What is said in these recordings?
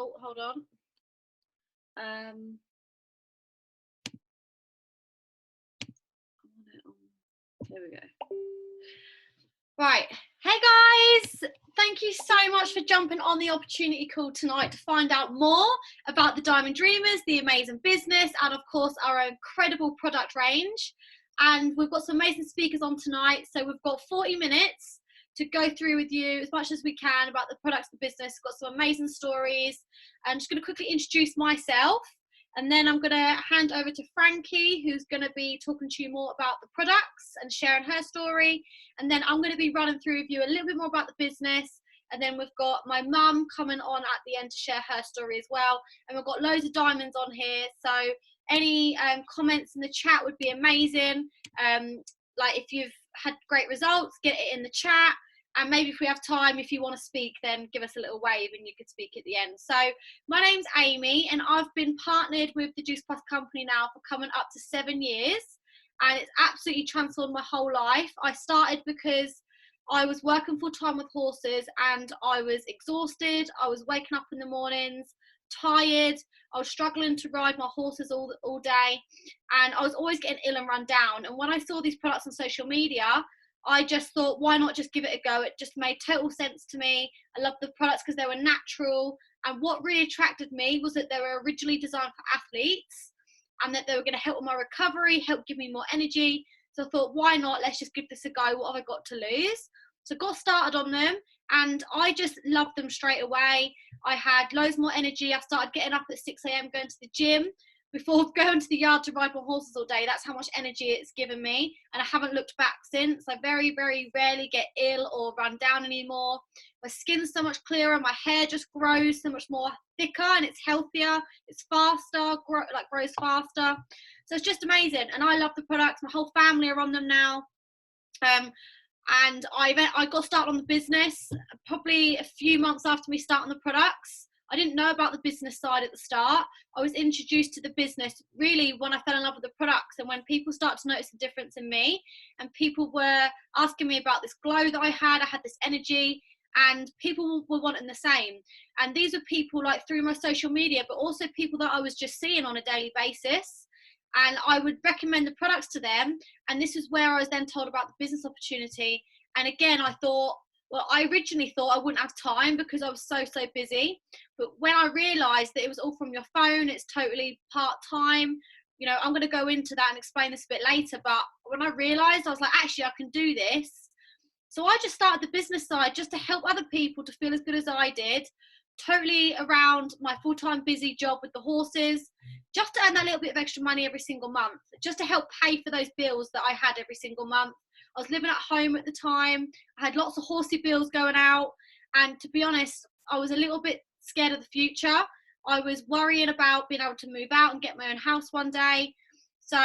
Oh, hold on. There we go. Right. Hey guys, thank you so much for jumping on the opportunity call tonight to find out more about the Diamond Dreamers, the amazing business, and of course our incredible product range. And we've got some amazing speakers on tonight, so we've got 40 minutes to go through with you as much as we can about the products, the business. We've got some amazing stories. I'm just going to quickly introduce myself, and then I'm going to hand over to Frankie, who's going to be talking to you more about the products and sharing her story. And then I'm going to be running through with you a little bit more about the business. And then we've got my mum coming on at the end to share her story as well. And we've got loads of diamonds on here. So any comments in the chat would be amazing. Like if you've had great results, get it in the chat. And maybe if we have time, if you want to speak, then give us a little wave and you could speak at the end. So my name's Amy, and I've been partnered with the Juice Plus company now for coming up to 7 years. And it's absolutely transformed my whole life. I started because I was working full time with horses and I was exhausted. I was waking up in the mornings, tired. I was struggling to ride my horses all day. And I was always getting ill and run down. And when I saw these products on social media, I just thought, why not just give it a go? It just made total sense to me. I loved the products because they were natural. And what really attracted me was that they were originally designed for athletes and that they were going to help with my recovery, help give me more energy. So I thought, why not? Let's just give this a go. What have I got to lose? So got started on them and I just loved them straight away. I had loads more energy. I started getting up at 6 a.m. going to the gym before going to the yard to ride my horses all day. That's how much energy it's given me. And I haven't looked back since. I very, very rarely get ill or run down anymore. My skin's so much clearer. My hair just grows so much more thicker and it's healthier. It's faster, grows faster. So it's just amazing. And I love the products. My whole family are on them now. And I got started on the business probably a few months after me starting the products. I didn't know about the business side at the start. I was introduced to the business really when I fell in love with the products and when people started to notice the difference in me and people were asking me about this glow that I had this energy, and people were wanting the same. And these are people like through my social media, but also people that I was just seeing on a daily basis. And I would recommend the products to them. And this is where I was then told about the business opportunity. And again, I thought, well, I originally thought I wouldn't have time because I was so busy. But when I realised that it was all from your phone, it's totally part-time, you know, I'm going to go into that and explain this a bit later. But when I realised, I was like, actually, I can do this. So I just started the business side just to help other people to feel as good as I did, totally around my full-time busy job with the horses, just to earn that little bit of extra money every single month, just to help pay for those bills that I had every single month. I was living at home at the time. I had lots of horsey bills going out. And to be honest, I was a little bit scared of the future. I was worrying about being able to move out and get my own house one day. So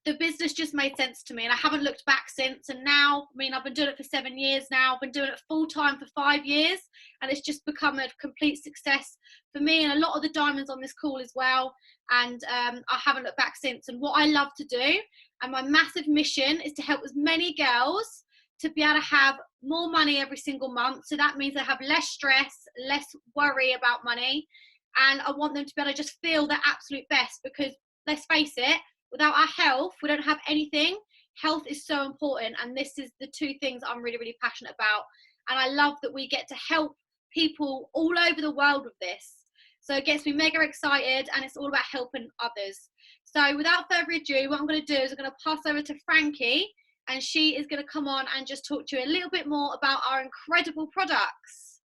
the business just made sense to me and I haven't looked back since. And now, I mean, I've been doing it for 7 years now. I've been doing it full time for 5 years and it's just become a complete success for me and a lot of the diamonds on this call as well. And I haven't looked back since. And what I love to do, and my massive mission, is to help as many girls to be able to have more money every single month. So that means they have less stress, less worry about money. And I want them to be able to just feel their absolute best because let's face it, without our health, we don't have anything. Health is so important. And this is the two things I'm really, really passionate about. And I love that we get to help people all over the world with this. So it gets me mega excited and it's all about helping others. So without further ado, what I'm going to do is I'm going to pass over to Frankie and she is going to come on and just talk to you a little bit more about our incredible products.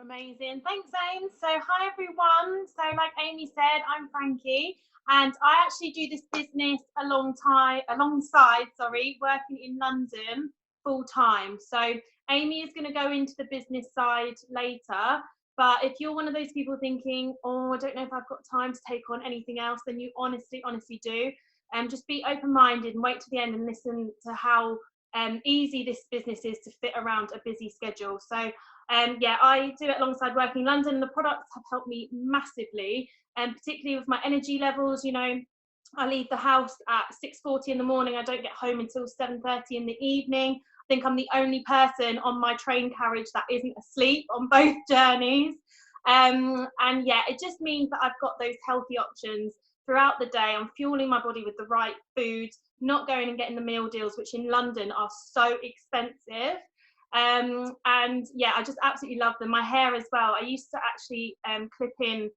Amazing. Thanks, Aim. So hi, everyone. So like Amy said, I'm Frankie and I actually do this business alongside working in London full time. So Amy is going to go into the business side later. But if you're one of those people thinking, oh, I don't know if I've got time to take on anything else, then you honestly do. Just be open-minded and wait to the end and listen to how easy this business is to fit around a busy schedule. So yeah, I do it alongside working in London and the products have helped me massively, and particularly with my energy levels. You know, I leave the house at 6:40 in the morning. I don't get home until 7:30 in the evening. think I'm the only person on my train carriage that isn't asleep on both journeys. And yeah, it just means that I've got those healthy options throughout the day. I'm fueling my body with the right food, not going and getting the meal deals, which in London are so expensive. And yeah, I just absolutely love them. My hair as well. I used to actually clip in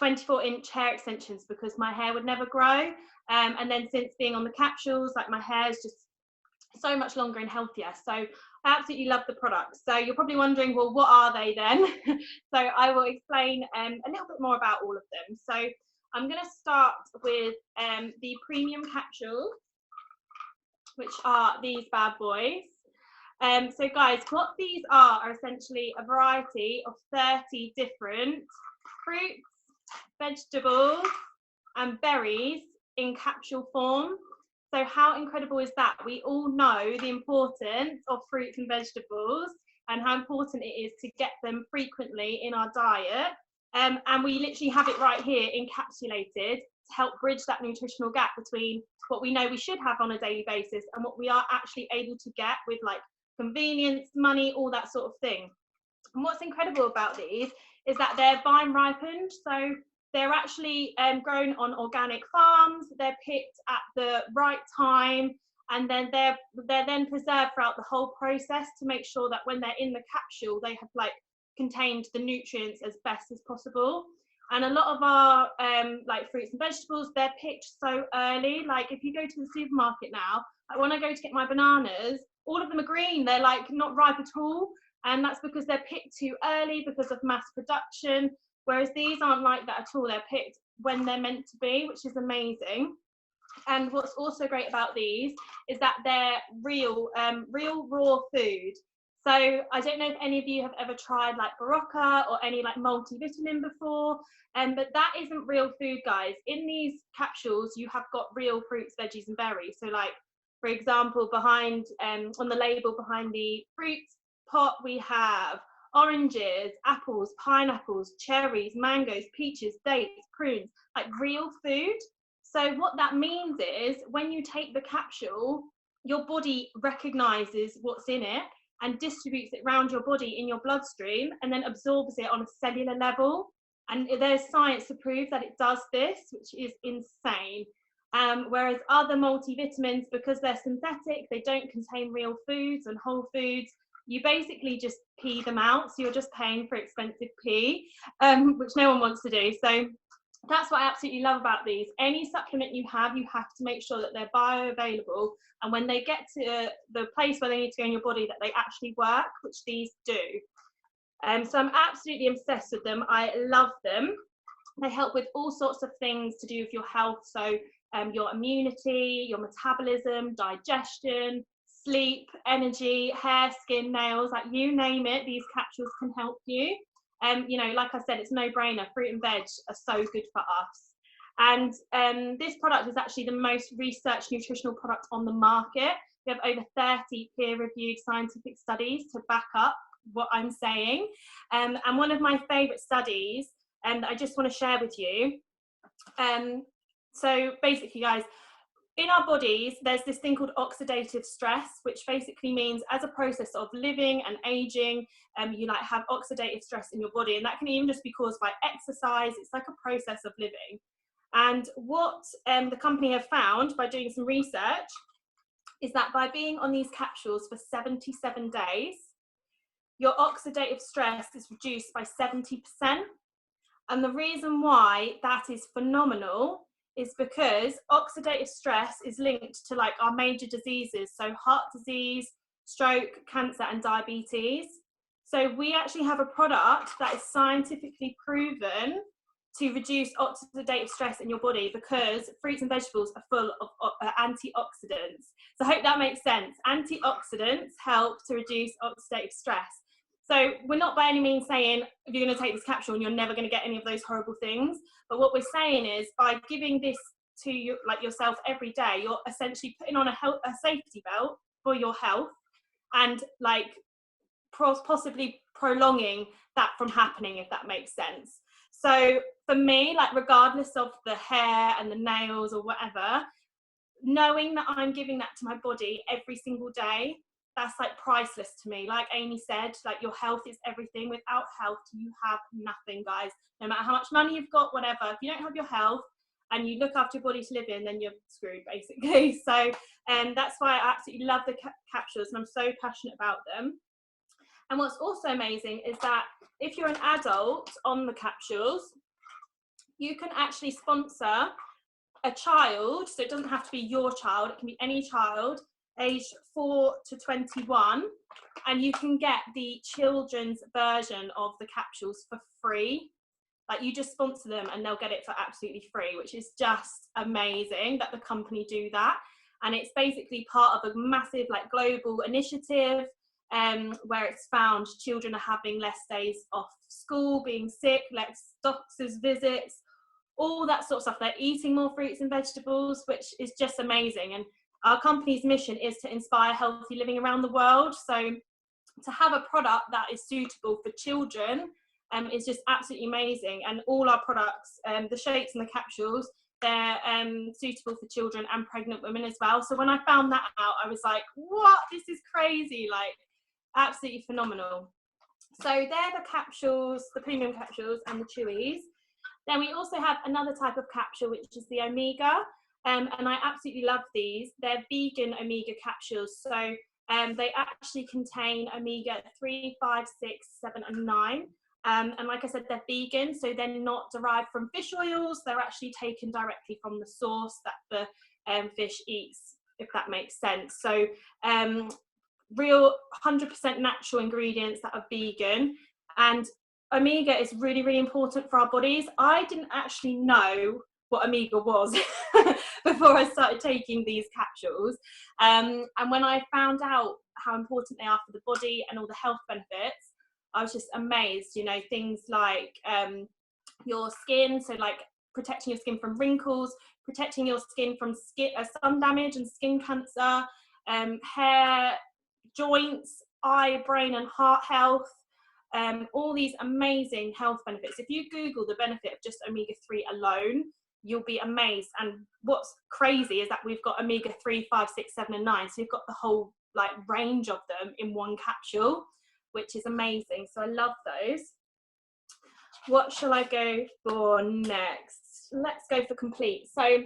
24-inch hair extensions because my hair would never grow. And then since being on the capsules, like my hair is just so much longer and healthier. So I absolutely love the products. So you're probably wondering, well, what are they then? So I will explain a little bit more about all of them. So I'm going to start with the premium capsules, which are these bad boys. So guys, what these are essentially a variety of 30 different fruits, vegetables and berries in capsule form. So how incredible is that? We all know the importance of fruits and vegetables and how important it is to get them frequently in our diet. And we literally have it right here encapsulated to help bridge that nutritional gap between what we know we should have on a daily basis and what we are actually able to get with like convenience, money, all that sort of thing. And what's incredible about these is that they're vine ripened. So they're actually grown on organic farms. They're picked at the right time, and then they're then preserved throughout the whole process to make sure that when they're in the capsule, they have like contained the nutrients as best as possible. And a lot of our like fruits and vegetables, they're picked so early. Like if you go to the supermarket now, like when I go to get my bananas, all of them are green. They're like not ripe at all. And that's because they're picked too early because of mass production. Whereas these aren't like that at all. They're picked when they're meant to be, which is amazing. And what's also great about these is that they're real raw food. So I don't know if any of you have ever tried like Berocca or any like multivitamin before, but that isn't real food, guys. In these capsules, you have got real fruits, veggies and berries. So like, for example, behind on the label behind the fruits pot, we have oranges, apples, pineapples, cherries, mangoes, peaches, dates, prunes, like real food. So what that means is when you take the capsule, your body recognizes what's in it and distributes it around your body in your bloodstream and then absorbs it on a cellular level. And there's science to prove that it does this, which is insane. Whereas other multivitamins, because they're synthetic, they don't contain real foods and whole foods, you basically just pee them out. So you're just paying for expensive pee, which no one wants to do. So that's what I absolutely love about these. Any supplement you have to make sure that they're bioavailable. And when they get to the place where they need to go in your body, that they actually work, which these do. So I'm absolutely obsessed with them. I love them. They help with all sorts of things to do with your health. So your immunity, your metabolism, digestion, sleep, energy, hair, skin, nails, like you name it, these capsules can help you. You know, like I said, it's no brainer. Fruit and veg are so good for us. And this product is actually the most researched nutritional product on the market. We have over 30 peer-reviewed scientific studies to back up what I'm saying. And one of my favorite studies, and I just want to share with you. So basically, guys, in our bodies, there's this thing called oxidative stress, which basically means as a process of living and aging, you like have oxidative stress in your body, and that can even just be caused by exercise. It's like a process of living. And what the company have found by doing some research is that by being on these capsules for 77 days, your oxidative stress is reduced by 70%. And the reason why that is phenomenal is because oxidative stress is linked to like our major diseases, so heart disease, stroke, cancer and diabetes. So we actually have a product that is scientifically proven to reduce oxidative stress in your body because fruits and vegetables are full of antioxidants. So I hope that makes sense. Antioxidants help to reduce oxidative stress. So we're not by any means saying if you're going to take this capsule and you're never going to get any of those horrible things. But what we're saying is by giving this to you, like yourself every day, you're essentially putting on a safety belt for your health and like possibly prolonging that from happening, if that makes sense. So for me, like regardless of the hair and the nails or whatever, knowing that I'm giving that to my body every single day that's like priceless to me. Like Amy said, like your health is everything. Without health, you have nothing, guys. No matter how much money you've got, whatever, if you don't have your health and you look after your body to live in, then you're screwed, basically. So that's why I absolutely love the capsules, and I'm so passionate about them. And what's also amazing is that if you're an adult on the capsules, you can actually sponsor a child, so it doesn't have to be your child, it can be any child aged 4 to 21, and you can get the children's version of the capsules for free. Like, you just sponsor them and they'll get it for absolutely free, which is just amazing that the company do that. And it's basically part of a massive like global initiative where it's found children are having less days off school, being sick, less doctor's visits, all that sort of stuff. They're eating more fruits and vegetables, which is just amazing. And our company's mission is to inspire healthy living around the world. So to have a product that is suitable for children is just absolutely amazing. And all our products, the shakes and the capsules, they're suitable for children and pregnant women as well. So when I found that out, I was like, what? This is crazy, like absolutely phenomenal. So they're the capsules, the premium capsules and the chewies. Then we also have another type of capsule, which is the Omega, and I absolutely love these. They're vegan Omega capsules, so they actually contain Omega 3, 5, 6, 7 and 9. And like I said, they're vegan, so they're not derived from fish oils. They're actually taken directly from the source that the fish eats, if that makes sense. So real 100% natural ingredients that are vegan. And Omega is really, really important for our bodies. I didn't actually know what Omega was before I started taking these capsules. And when I found out how important they are for the body and all the health benefits, I was just amazed. You know, things like your skin, so like protecting your skin from wrinkles, protecting your skin from sun damage and skin cancer, hair, joints, eye, brain and heart health. All these amazing health benefits. If you Google the benefit of just omega-3 alone, you'll be amazed. And what's crazy is that we've got omega-3, 5, 6, 7 and 9. So you've got the whole like range of them in one capsule, which is amazing. So I love those. What shall I go for next? Let's go for Complete. So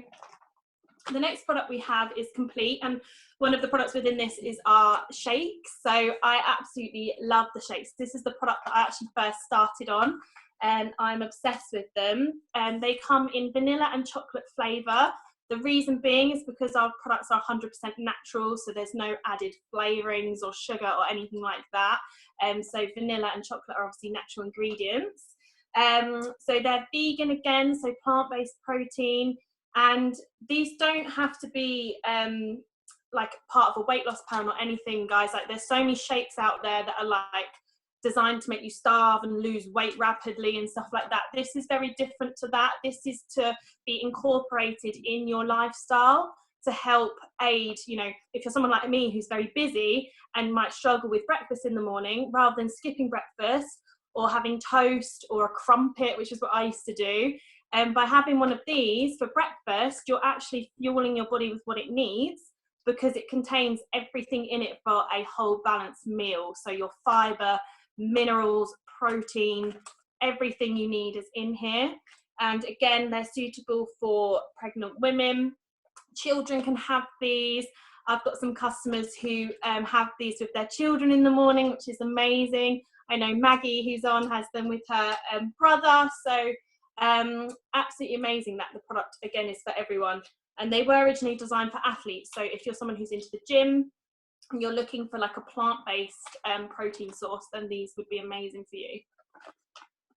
the next product we have is Complete, and one of the products within this is our shakes. So I absolutely love the shakes. This is the product that I actually first started on, and I'm obsessed with them. And they come in vanilla and chocolate flavour. The reason being is because our products are 100% natural, so there's no added flavourings or sugar or anything like that. So vanilla and chocolate are obviously natural ingredients. So they're vegan again, so plant-based protein. And these don't have to be like part of a weight loss plan or anything, guys. Like, there's so many shakes out there that are like designed to make you starve and lose weight rapidly and stuff like that. This is very different to that. This is to be incorporated in your lifestyle to help aid, you know, if you're someone like me who's very busy and might struggle with breakfast in the morning, rather than skipping breakfast or having toast or a crumpet, which is what I used to do. And by having one of these for breakfast, you're actually fueling your body with what it needs, because it contains everything in it for a whole balanced meal. So your fiber, minerals, protein, everything you need is in here. And again, they're suitable for pregnant women. Children can have these. I've got some customers who have these with their children in the morning, which is amazing. I know Maggie, who's on, has them with her brother. So absolutely amazing that the product again is for everyone. And they were originally designed for athletes. So if you're someone who's into the gym and you're looking for like a plant-based protein source, then these would be amazing for you.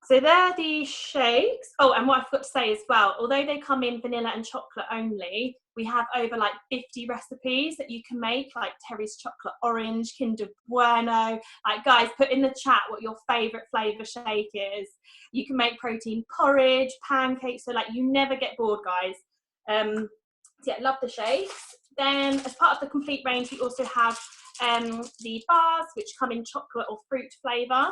So they're the shakes. Oh, and what I forgot to say as well, although they come in vanilla and chocolate only, we have over like 50 recipes that you can make, like Terry's chocolate orange, Kinder Bueno. Like, guys, put in the chat what your favorite flavor shake is. You can make protein porridge, pancakes, so like you never get bored, guys. So yeah, love the shakes. Then as part of the Complete range, we also have the bars, which come in chocolate or fruit flavor.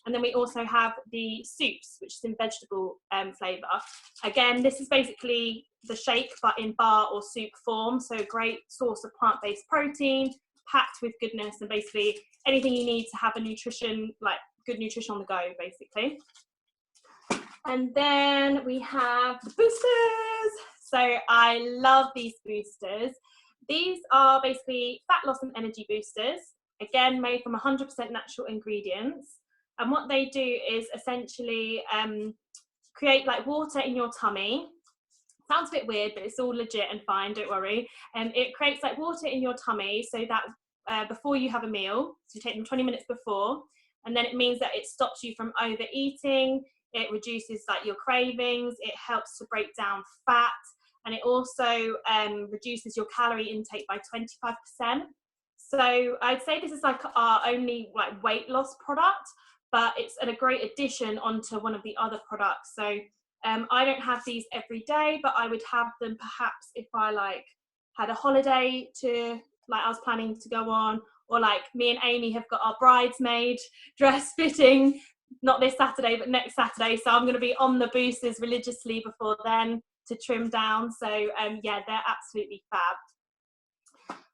And then we also have the soups, which is in vegetable flavour. Again, this is basically the shake, but in bar or soup form. So a great source of plant-based protein, packed with goodness and basically anything you need to have a nutrition, like good nutrition on the go, basically. And then we have the boosters. So I love these boosters. These are basically fat loss and energy boosters, again made from 100% natural ingredients. And what they do is essentially create like water in your tummy. Sounds a bit weird, but it's all legit and fine, don't worry. And it creates like water in your tummy so that before you have a meal, so you take them 20 minutes before, and then it means that it stops you from overeating, it reduces like your cravings, it helps to break down fat, and it also reduces your calorie intake by 25%. So I'd say this is like our only like weight loss product, but it's a great addition onto one of the other products. So I don't have these every day, but I would have them perhaps if I like had a holiday to like I was planning to go on, or like me and Amy have got our bridesmaid dress fitting, not this Saturday, but next Saturday. So I'm going to be on the boosters religiously before then to trim down. So yeah, they're absolutely fab.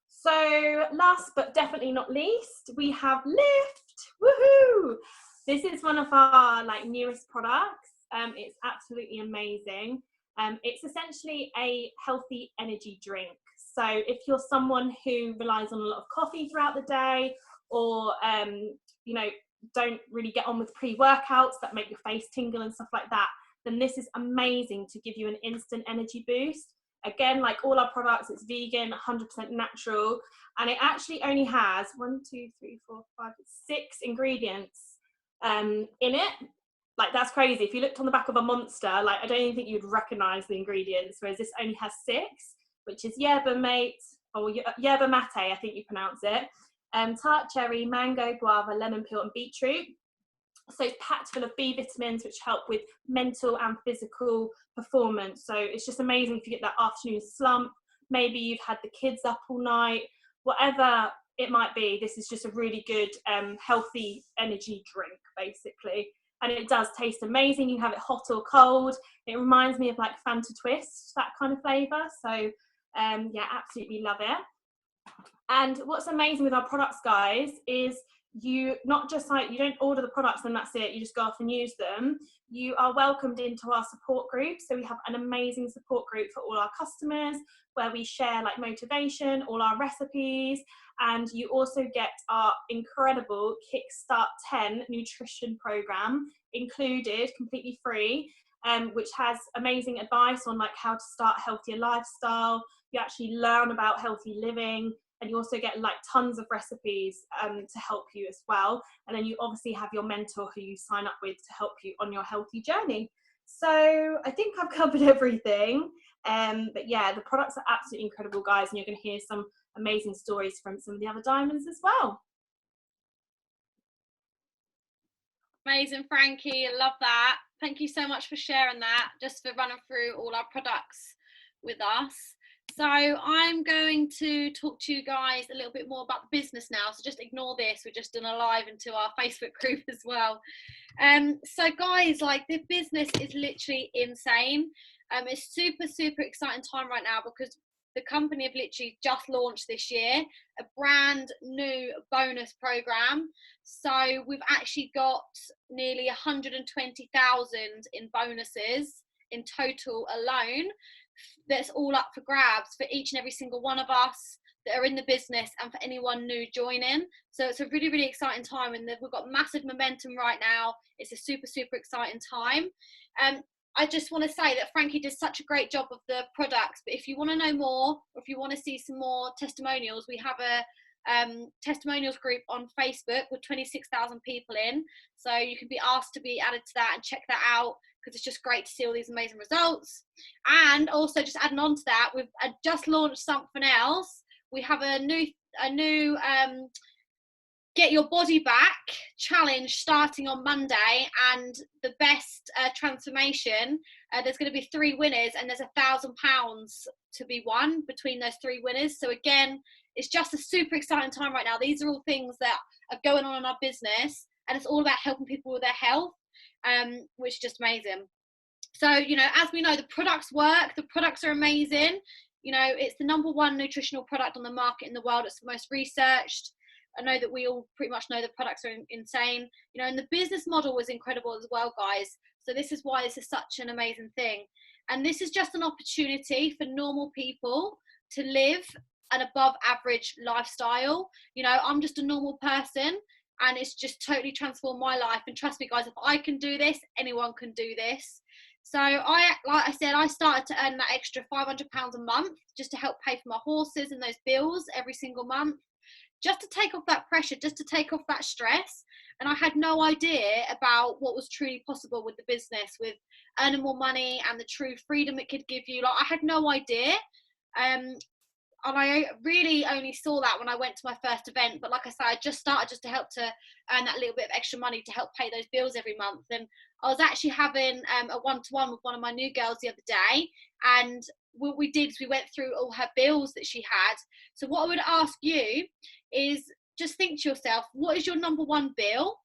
So last but definitely not least, we have Lift. Woohoo! This is one of our like newest products. It's absolutely amazing. It's essentially a healthy energy drink. So if you're someone who relies on a lot of coffee throughout the day, or you know, don't really get on with pre-workouts that make your face tingle and stuff like that, then this is amazing to give you an instant energy boost. Again, like all our products, it's vegan, 100% natural, and it actually only has 6 ingredients in it. Like, that's crazy. If you looked on the back of a Monster, like, I don't even think you'd recognize the ingredients, whereas this only has 6, which is yerba mate, or yerba mate, I think you pronounce it, tart cherry, mango, guava, lemon peel, and beetroot. So it's packed full of B vitamins, which help with mental and physical performance. So it's just amazing if you get that afternoon slump. Maybe you've had the kids up all night, whatever it might be. This is just a really good, healthy energy drink, basically. And it does taste amazing. You have it hot or cold. It reminds me of like Fanta Twist, that kind of flavour. So yeah, absolutely love it. And what's amazing with our products, guys, is you not just like, you don't order the products and that's it, you just go off and use them. You are welcomed into our support group. So we have an amazing support group for all our customers where we share like motivation, all our recipes, and you also get our incredible Kickstart 10 nutrition program included, completely free, which has amazing advice on like how to start a healthier lifestyle. You actually learn about healthy living, and you also get like tons of recipes to help you as well. And then you obviously have your mentor who you sign up with to help you on your healthy journey. So I think I've covered everything. But yeah, the products are absolutely incredible, guys, and you're going to hear some amazing stories from some of the other diamonds as well. Amazing, Frankie. I love that. Thank you so much for sharing that, just for running through all our products with us. So I'm going to talk to you guys a little bit more about the business now. So just ignore this. We're just doing a live into our Facebook group as well. So guys, like, the business is literally insane. It's super exciting time right now because the company have literally just launched this year a brand new bonus program. So we've actually got nearly 120,000 in bonuses in total alone. That's all up for grabs for each and every single one of us that are in the business and for anyone new joining. So it's a really exciting time, and we've got massive momentum right now. It's a super exciting time. I just want to say that Frankie does such a great job of the products, but if you want to know more, or if you want to see some more testimonials, we have a testimonials group on Facebook with 26,000 people in, so you can be asked to be added to that and check that out, because it's just great to see all these amazing results. And also, just adding on to that, we've just launched something else. We have a new Get Your Body Back challenge starting on Monday, and the best transformation, there's going to be 3 winners, and there's £1,000 to be won between those 3 winners. So again, it's just a super exciting time right now. These are all things that are going on in our business, and it's all about helping people with their health, which is just amazing. So, you know, as we know, the products work, the products are amazing. You know, it's the #1 nutritional product on the market in the world. It's the most researched. I know that we all pretty much know the products are insane, you know, and the business model was incredible as well, guys. So this is why this is such an amazing thing. And this is just an opportunity for normal people to live an above average lifestyle. You know, I'm just a normal person, and it's just totally transformed my life. And trust me, guys, if I can do this, anyone can do this. So like I said, I started to earn that extra £500 a month just to help pay for my horses and those bills every single month, just to take off that pressure, just to take off that stress. And I had no idea about what was truly possible with the business, with earning more money and the true freedom it could give you. Like, I had no idea. And I really only saw that when I went to my first event. But like I said, I just started just to help to earn that little bit of extra money to help pay those bills every month. And I was actually having a one-to-one with one of my new girls the other day. And what we did is we went through all her bills that she had. So what I would ask you is just think to yourself, what is your #1 bill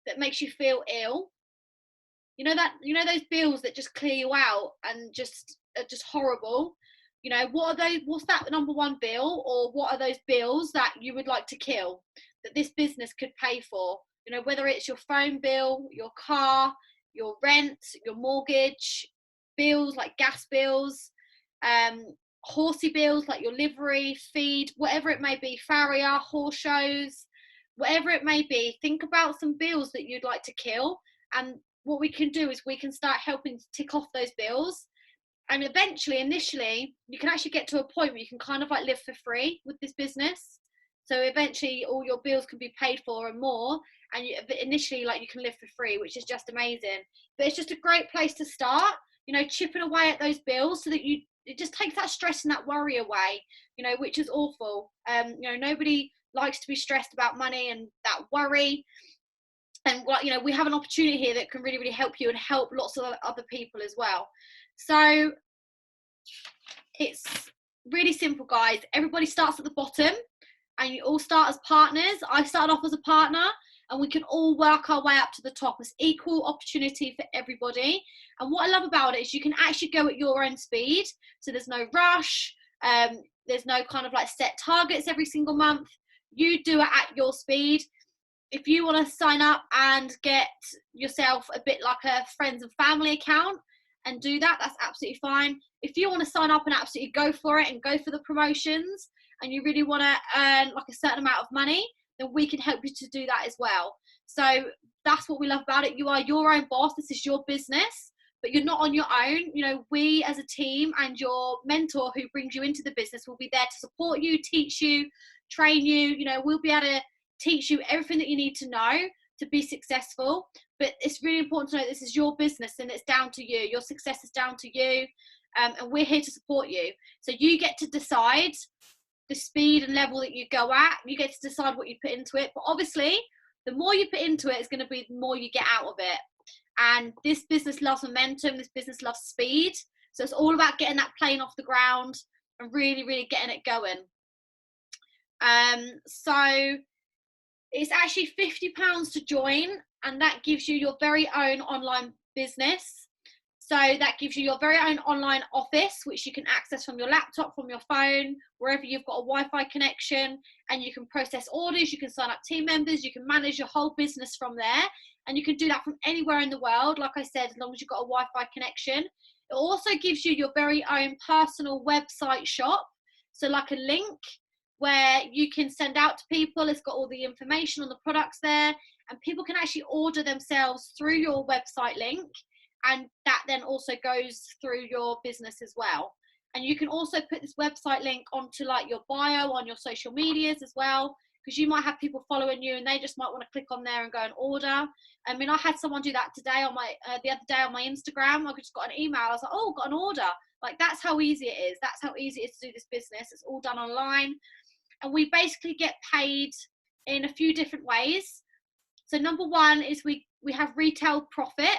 that makes you feel ill? You know those bills that just clear you out and just are just horrible. You know, what are those? What's that #1 bill, or what are those bills that you would like to kill that this business could pay for? You know, whether it's your phone bill, your car, your rent, your mortgage, bills like gas bills, horsey bills like your livery, feed, whatever it may be, farrier, horse shows, whatever it may be. Think about some bills that you'd like to kill, and what we can do is we can start helping to tick off those bills. And eventually, initially, you can actually get to a point where you can kind of like live for free with this business. So eventually all your bills can be paid for and more. And initially, like, you can live for free, which is just amazing. But it's just a great place to start, you know, chipping away at those bills so that it just takes that stress and that worry away, you know, which is awful. You know, nobody likes to be stressed about money and that worry. And, you know, we have an opportunity here that can really, really help you and help lots of other people as well. So it's really simple, guys. Everybody starts at the bottom and you all start as partners. I started off as a partner, and we can all work our way up to the top. It's equal opportunity for everybody. And what I love about it is you can actually go at your own speed. So there's no rush. There's no kind of like set targets every single month. You do it at your speed. If you want to sign up and get yourself a bit like a friends and family account and do that, that's absolutely fine. If you want to sign up and absolutely go for it and go for the promotions, and you really want to earn like a certain amount of money, then we can help you to do that as well. So that's what we love about it. You are your own boss. This is your business, but you're not on your own. You know, we as a team and your mentor who brings you into the business will be there to support you, teach you, train you. You know, we'll be able to teach you everything that you need to know to be successful. But it's really important to know this is your business and it's down to you. Your success is down to you, and we're here to support you. So you get to decide the speed and level that you go at. You get to decide what you put into it. But obviously, the more you put into it is going to be the more you get out of it. And this business loves momentum. This business loves speed. So it's all about getting that plane off the ground and really, really getting it going. So it's actually £50 to join, and that gives you your very own online business. So that gives you your very own online office, which you can access from your laptop, from your phone, wherever you've got a Wi-Fi connection, and you can process orders, you can sign up team members, you can manage your whole business from there, and you can do that from anywhere in the world, like I said, as long as you've got a Wi-Fi connection. It also gives you your very own personal website shop, so like a link where you can send out to people. It's got all the information on the products there, and people can actually order themselves through your website link, and that then also goes through your business as well. And you can also put this website link onto like your bio on your social medias as well, because you might have people following you and they just might want to click on there and go and order. I mean, I had someone do that today on my the other day on my Instagram. I just got an email. I was like, oh, got an order. Like, that's how easy it is. That's how easy it is to do this business. It's all done online. And we basically get paid in a few different ways. So number one is we have retail profit,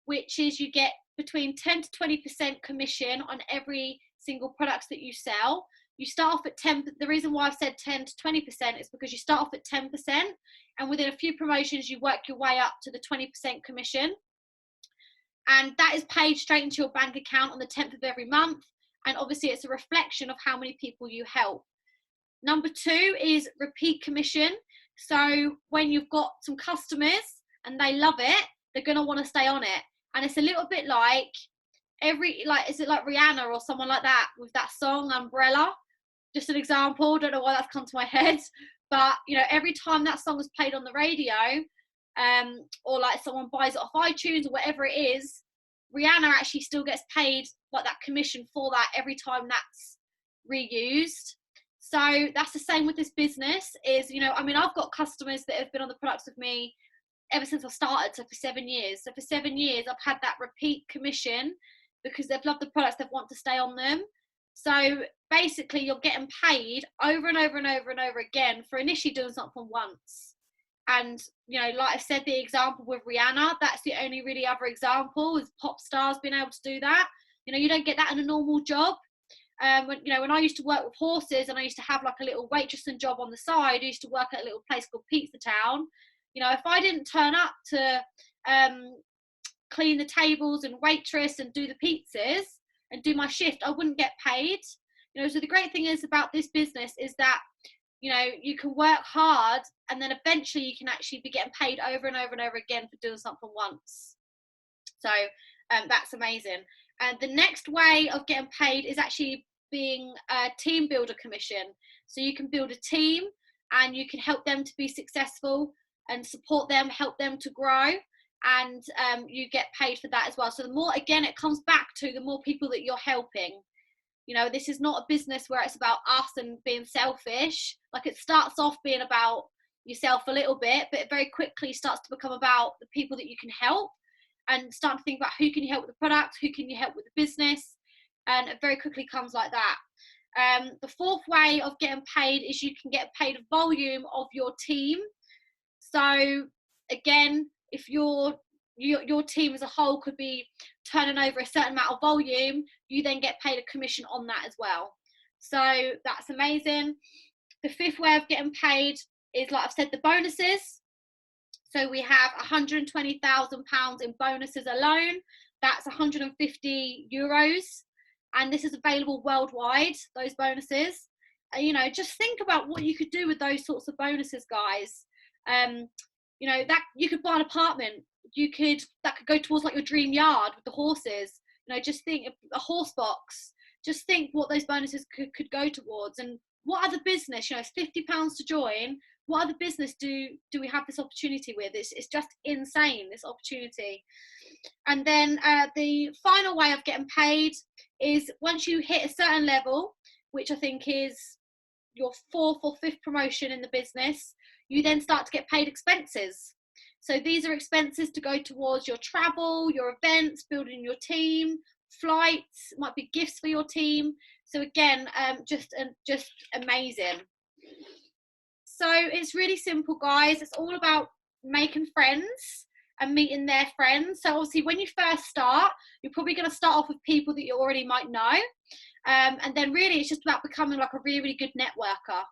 which is you get between 10 to 20% commission on every single product that you sell. You start off at 10. The reason why I've said 10 to 20% is because you start off at 10%, and within a few promotions, you work your way up to the 20% commission. And that is paid straight into your bank account on the 10th of every month. and obviously it's a reflection of how many people you help. Number 2 is repeat commission. So when you've got some customers and they love it, they're going to want to stay on it. And it's a little bit like is it like Rihanna or someone like that with that song Umbrella? Just an example, don't know why that's come to my head, but you know, every time that song is played on the radio, or like someone buys it off iTunes or whatever it is, Rihanna actually still gets paid like that commission for that every time that's reused. So that's the same with this business is, you know, I mean, I've got customers that have been on the products with me ever since I started, so for 7 years. So for 7 years, I've had that repeat commission because they've loved the products, they want to stay on them. So basically, you're getting paid over and over and over and over again for initially doing something once. And, you know, like I said, the example with Rihanna, that's the only really other example is pop stars being able to do that. You know, you don't get that in a normal job. When I used to work with horses and I used to have like a little waitressing job on the side, I used to work at a little place called Pizza Town. You know, if I didn't turn up to clean the tables and waitress and do the pizzas and do my shift, I wouldn't get paid. You know, so the great thing is about this business is that, you know, you can work hard and then eventually you can actually be getting paid over and over and over again for doing something once. So that's amazing. And the next way of getting paid is actually being a team builder commission. So you can build a team and you can help them to be successful and support them, help them to grow, and you get paid for that as well. So the more, again, it comes back to the more people that you're helping. You know, this is not a business where it's about us and being selfish. Like, it starts off being about yourself a little bit, but it very quickly starts to become about the people that you can help and start to think about who can you help with the product, who can you help with the business, and it very quickly comes like that. The fourth way of getting paid is you can get paid volume of your team. So again, if your team as a whole could be turning over a certain amount of volume, you then get paid a commission on that as well. So that's amazing. The fifth way of getting paid is, like I've said, the bonuses. So we have £120,000 in bonuses alone. That's 150 euros. And this is available worldwide, those bonuses. You know, just think about what you could do with those sorts of bonuses, guys. You know, that you could buy an apartment. That could go towards like your dream yard with the horses. You know, just think a horse box. Just think what those bonuses could go towards. And what other business, you know, it's £50 to join. What other business do we have this opportunity with? It's just insane, this opportunity. And then the final way of getting paid is once you hit a certain level, which I think is your 4th or 5th promotion in the business, you then start to get paid expenses. So these are expenses to go towards your travel, your events, building your team, flights, might be gifts for your team. So again, just amazing. So it's really simple, guys. It's all about making friends and meeting their friends. So obviously when you first start, you're probably going to start off with people that you already might know. And then really it's just about becoming like a really, really good networker.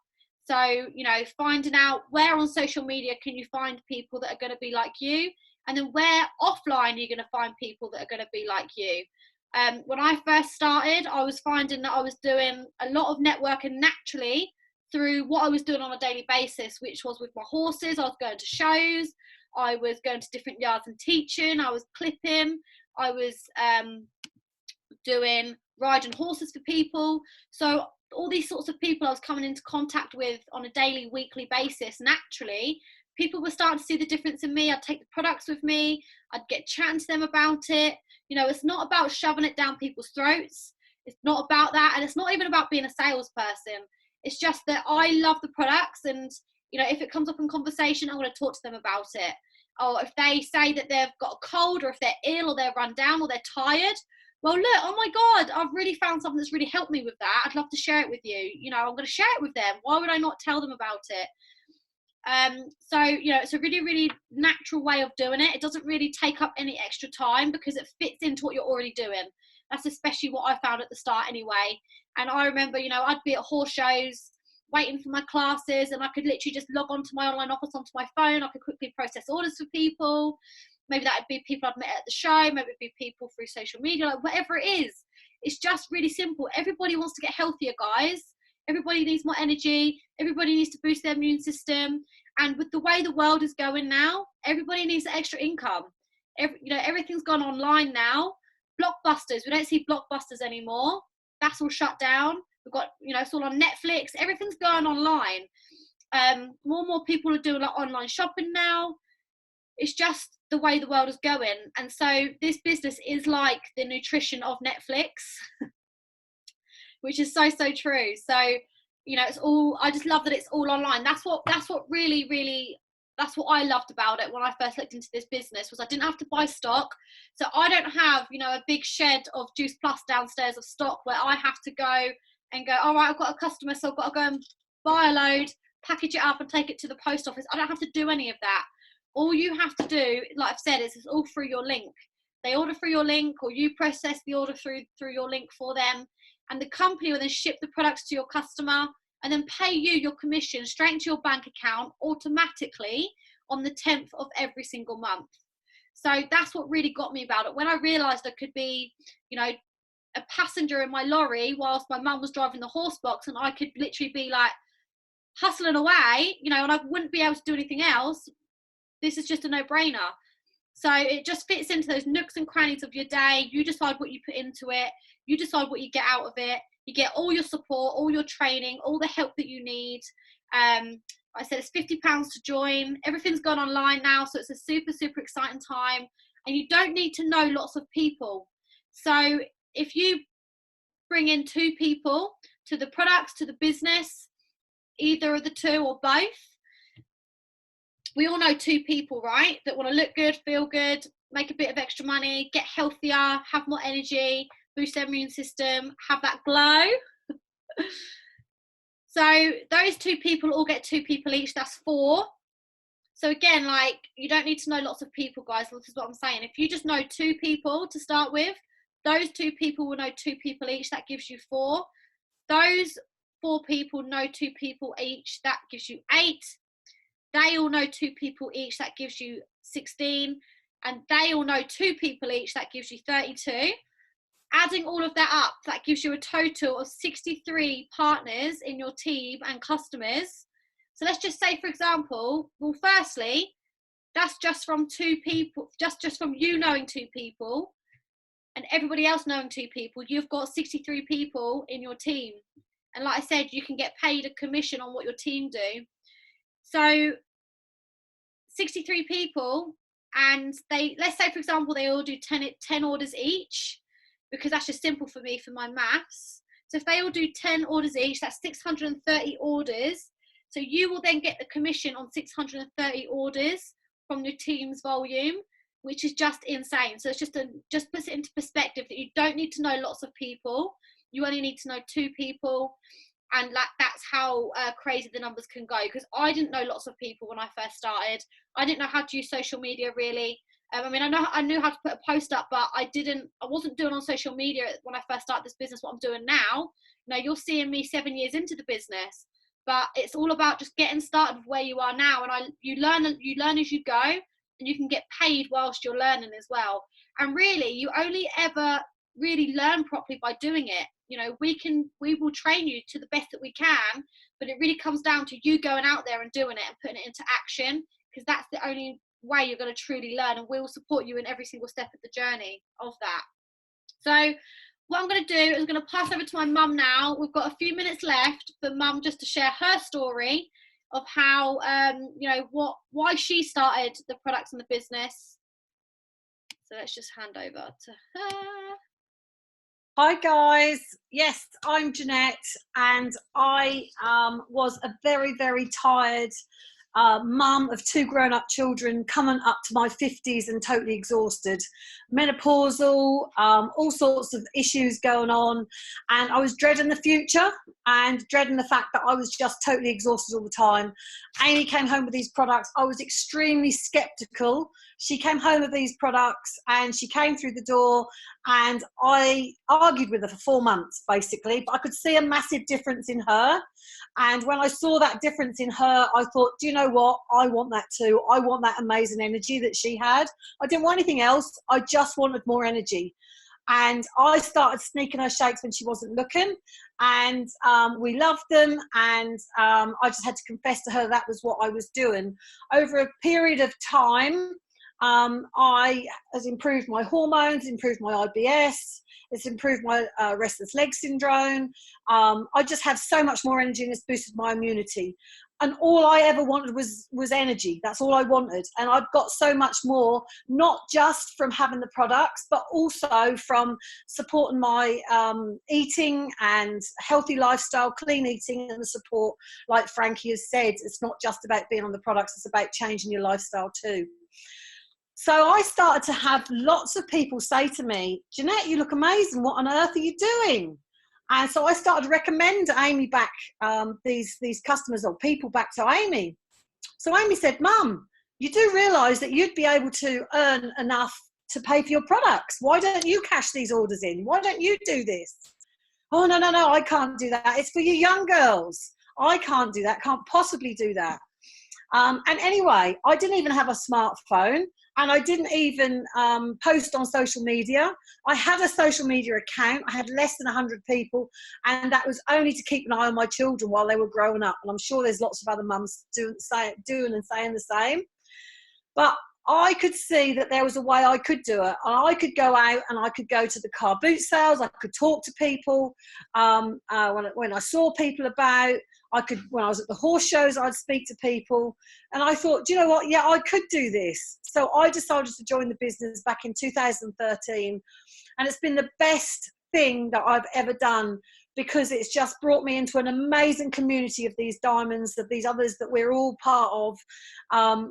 So, you know, finding out where on social media can you find people that are going to be like you, and then where offline you're going to find people that are going to be like you. When I first started, I was finding that I was doing a lot of networking naturally through what I was doing on a daily basis, which was with my horses. I was going to shows, I was going to different yards and teaching, I was clipping, I was doing riding horses for people. So all these sorts of people I was coming into contact with on a daily, weekly basis. Naturally, people were starting to see the difference in me. I'd take the products with me, I'd get chatting to them about it. You know, it's not about shoving it down people's throats. It's not about that. And it's not even about being a salesperson. It's just that I love the products, and, you know, if it comes up in conversation, I want to talk to them about it. Or if they say that they've got a cold, or if they're ill, or they're run down, or they're tired, well, look, oh my God, I've really found something that's really helped me with that. I'd love to share it with you. You know, I'm going to share it with them. Why would I not tell them about it? So, you know, it's a really, really natural way of doing it. It doesn't really take up any extra time because it fits into what you're already doing. That's especially what I found at the start anyway. And I remember, you know, I'd be at horse shows waiting for my classes, and I could literally just log onto my online office onto my phone. I could quickly process orders for people. Maybe that would be people I'd met at the show. Maybe it'd be people through social media, like whatever it is. It's just really simple. Everybody wants to get healthier, guys. Everybody needs more energy. Everybody needs to boost their immune system. And with the way the world is going now, everybody needs extra income. Everything's gone online now. Blockbusters, we don't see Blockbusters anymore. That's all shut down. We've got, it's all on Netflix. Everything's going online. More and more people are doing like online shopping now. It's just the way the world is going. And so this business is like the nutrition of Netflix, which is so true. So, it's all, I just love that it's all online. That's what really, really, that's what I loved about it when I first looked into this business, was I didn't have to buy stock. So I don't have, a big shed of Juice Plus downstairs of stock where I have to go and go, all right, I've got a customer, so I've got to go and buy a load, package it up and take it to the post office. I don't have to do any of that. All you have to do, like I've said, is it's all through your link. They order through your link, or you process the order through your link for them. And the company will then ship the products to your customer and then pay you your commission straight into your bank account automatically on the 10th of every single month. So that's what really got me about it. When I realised I could be, a passenger in my lorry whilst my mum was driving the horse box, and I could literally be like hustling away, and I wouldn't be able to do anything else. This is just a no-brainer. So it just fits into those nooks and crannies of your day. You decide what you put into it. You decide what you get out of it. You get all your support, all your training, all the help that you need. I said it's £50 to join. Everything's gone online now, so it's a super exciting time. And you don't need to know lots of people. So if you bring in 2 people to the products, to the business, either of the 2 or both, we all know 2 people, right, that want to look good, feel good, make a bit of extra money, get healthier, have more energy, boost their immune system, have that glow. So those 2 people all get 2 people each. That's 4. So again, like, you don't need to know lots of people, guys. This is what I'm saying. If you just know 2 people to start with, those 2 people will know 2 people each. That gives you 4. Those 4 people know 2 people each. That gives you 8. They all know 2 people each. That gives you 16. And they all know 2 people each. That gives you 32. Adding all of that up, that gives you a total of 63 partners in your team and customers. So let's just say, for example, well, firstly, that's just from 2 people, just from you knowing 2 people and everybody else knowing 2 people. You've got 63 people in your team. And like I said, you can get paid a commission on what your team do. So 63 people, and let's say, for example, they all do 10 orders each, because that's just simple for me for my maths. So if they all do 10 orders each, that's 630 orders. So you will then get the commission on 630 orders from your team's volume, which is just insane. So it's just puts it into perspective that you don't need to know lots of people. You only need to know 2 people. And that's how crazy the numbers can go. Because I didn't know lots of people when I first started. I didn't know how to use social media really. I knew how to put a post up, but I wasn't doing on social media when I first started this business what I'm doing now. You're seeing me 7 years into the business, but it's all about just getting started with where you are now. And you learn as you go, and you can get paid whilst you're learning as well. And really, you only ever really learn properly by doing it. We will train you to the best that we can, but it really comes down to you going out there and doing it and putting it into action, because that's the only way you're going to truly learn, and we will support you in every single step of the journey of that. So what I'm going to do is I'm going to pass over to my mum now. We've got a few minutes left for mum just to share her story of how why she started the products and the business. So let's just hand over to her. Hi guys, yes, I'm Jeanette, and I was a very, very tired mum of 2 grown-up children, coming up to my 50s and totally exhausted, menopausal, all sorts of issues going on, and I was dreading the future and dreading the fact that I was just totally exhausted all the time. Amy came home with these products. I was extremely skeptical. She came home with these products and she came through the door, and I argued with her for 4 months basically, but I could see a massive difference in her. And when I saw that difference in her, I thought, do you know what? I want that too. I want that amazing energy that she had. I didn't want anything else. I just wanted more energy. And I started sneaking her shakes when she wasn't looking, and we loved them. And I just had to confess to her that was what I was doing. Over a period of time, I has improved my hormones, improved my IBS, it's improved my restless leg syndrome. I just have so much more energy, and it's boosted my immunity. And all I ever wanted was energy. That's all I wanted. And I've got so much more, not just from having the products, but also from supporting my eating and healthy lifestyle, clean eating, and the support, like Frankie has said. It's not just about being on the products, it's about changing your lifestyle too. So I started to have lots of people say to me, Jeanette, you look amazing. What on earth are you doing? And so I started to recommend Amy back, these customers or people back to Amy. So Amy said, Mum, you do realise that you'd be able to earn enough to pay for your products. Why don't you cash these orders in? Why don't you do this? Oh, no, I can't do that. It's for you young girls. I can't do that. Can't possibly do that. And anyway, I didn't even have a smartphone. And I didn't even post on social media. I had a social media account. I had less than 100 people, and that was only to keep an eye on my children while they were growing up. And I'm sure there's lots of other mums doing and saying the same. But I could see that there was a way I could do it. And I could go out and I could go to the car boot sales. I could talk to people when I saw people about. When I was at the horse shows, I'd speak to people. And I thought, do you know what? Yeah, I could do this. So I decided to join the business back in 2013. And it's been the best thing that I've ever done, because it's just brought me into an amazing community of these diamonds, of these others that we're all part of,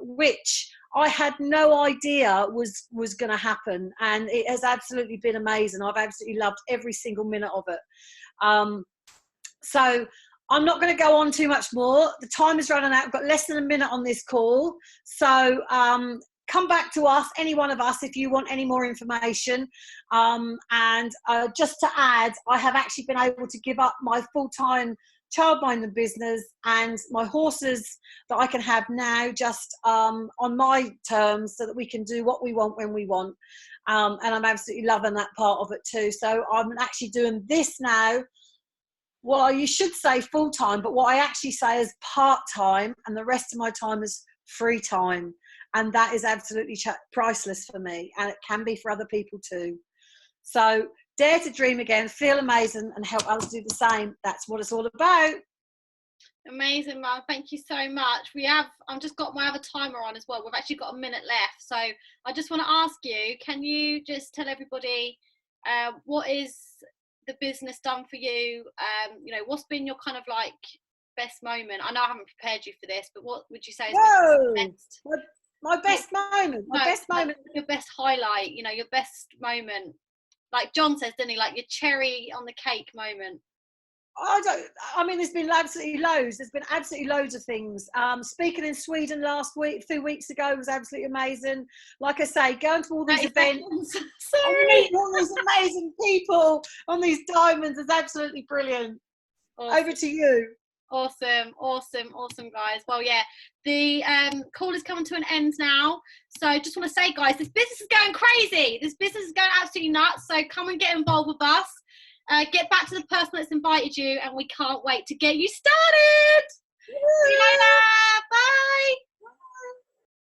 which I had no idea was going to happen. And it has absolutely been amazing. I've absolutely loved every single minute of it. So I'm not going to go on too much more. The time is running out. I've got less than a minute on this call. So come back to us, any one of us, if you want any more information. And just to add, I have actually been able to give up my full-time childminding business and my horses that I can have now just on my terms, so that we can do what we want when we want. And I'm absolutely loving that part of it too. So I'm actually doing this now. Well, you should say full-time, but what I actually say is part-time, and the rest of my time is free time. And that is absolutely priceless for me, and it can be for other people too. So dare to dream again, feel amazing, and help others do the same. That's what it's all about. Amazing, Mum. Thank you so much. I've just got my other timer on as well. We've actually got a minute left. So I just want to ask you, can you just tell everybody what is the business done for you? What's been your kind of like best moment? I know I haven't prepared you for this, but what would you say is my best moment? Best moment. Your best highlight, your best moment. Like John says, didn't he? Like your cherry on the cake moment. There's been absolutely loads. There's been absolutely loads of things. Speaking in Sweden last week, 2 weeks ago, was absolutely amazing. Like I say, going to all these events, and meeting all these amazing people on these diamonds is absolutely brilliant. Awesome. Over to you. Awesome, guys. Well, yeah, the call is coming to an end now. So I just want to say, guys, this business is going crazy. This business is going absolutely nuts. So come and get involved with us. Get back to the person that's invited you, and we can't wait to get you started. See you later. Bye.